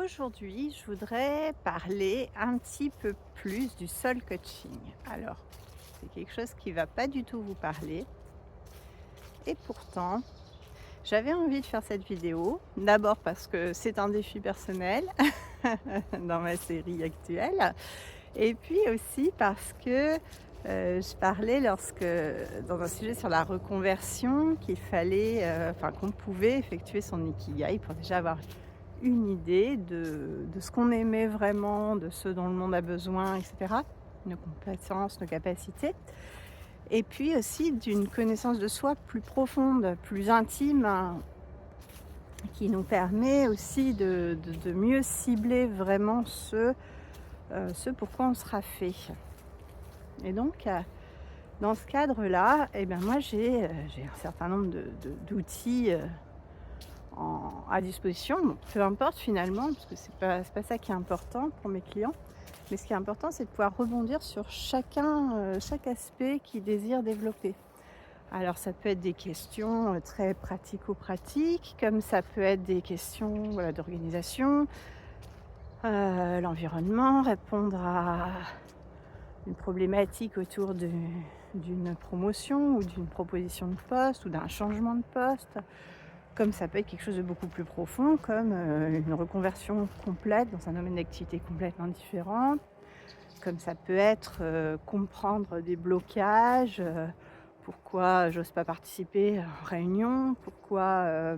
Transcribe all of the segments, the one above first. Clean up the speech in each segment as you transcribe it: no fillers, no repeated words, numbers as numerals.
Aujourd'hui, je voudrais parler un petit peu plus du soul coaching. Alors, c'est quelque chose qui va pas du tout vous parler et pourtant, j'avais envie de faire cette vidéo. D'abord parce que c'est un défi personnel dans ma série actuelle et puis aussi parce que, je parlais dans un sujet sur la reconversion qu'il fallait, enfin qu'on pouvait effectuer son ikigai pour déjà avoir une idée de ce qu'on aimait vraiment, de ce dont le monde a besoin et cetera, nos compétences, nos capacités et puis aussi d'une connaissance de soi plus profonde, plus intime, hein, qui nous permet aussi de mieux cibler vraiment ce pourquoi on sera fait et donc dans ce cadre-là et ben, moi j'ai un certain nombre d'outils, à disposition. Bon, peu importe finalement, parce que c'est pas ça qui est important pour mes clients. Mais ce qui est important, c'est de pouvoir rebondir sur chaque aspect qu'ils désirent développer. Alors ça peut être des questions, très pratico-pratiques, comme ça peut être des questions, voilà, d'organisation, l'environnement, répondre à une problématique autour d'une promotion ou d'une proposition de poste ou d'un changement de poste. Comme ça peut être quelque chose de beaucoup plus profond, comme, une reconversion complète dans un domaine d'activité complètement différent. Comme ça peut être, comprendre des blocages, pourquoi j'ose pas participer en réunion, pourquoi,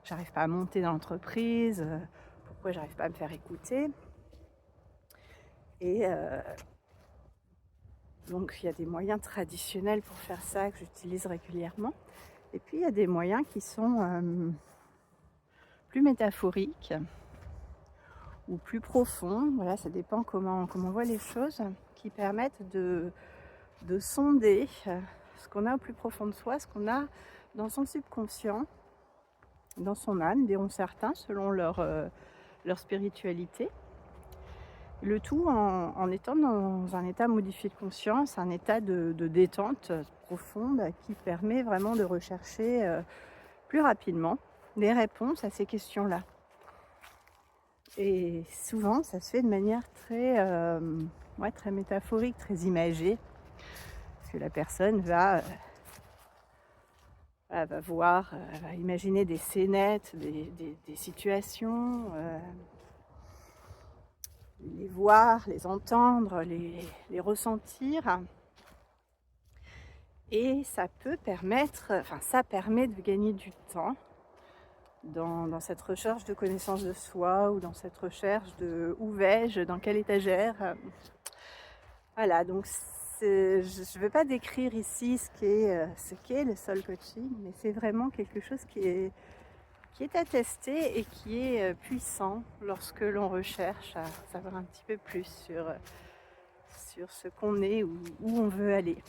j'arrive pas à monter dans l'entreprise, pourquoi j'arrive pas à me faire écouter et donc il y a des moyens traditionnels pour faire ça que j'utilise régulièrement et puis il y a des moyens qui sont, plus métaphoriques ou plus profonds, voilà, ça dépend comment on voit les choses, qui permettent de sonder ce qu'on a au plus profond de soi, ce qu'on a dans son subconscient, dans son âme, diront certains, selon leur spiritualité. Le tout en étant dans un état modifié de conscience, un état de détente profonde qui permet vraiment de rechercher plus rapidement des réponses à ces questions-là. Et souvent, ça se fait de manière ouais, très métaphorique, très imagée, parce que la personne va voir, va imaginer des scénettes, des situations, les voir, les entendre, les ressentir et ça permet de gagner du temps dans cette recherche de connaissance de soi ou dans cette recherche de où vais-je, dans quelle étagère. Voilà, donc je ne vais pas décrire ici ce qu'est le soul coaching, mais c'est vraiment quelque chose qui est attesté et qui est puissant lorsque l'on recherche à savoir un petit peu plus sur ce qu'on est ou où on veut aller.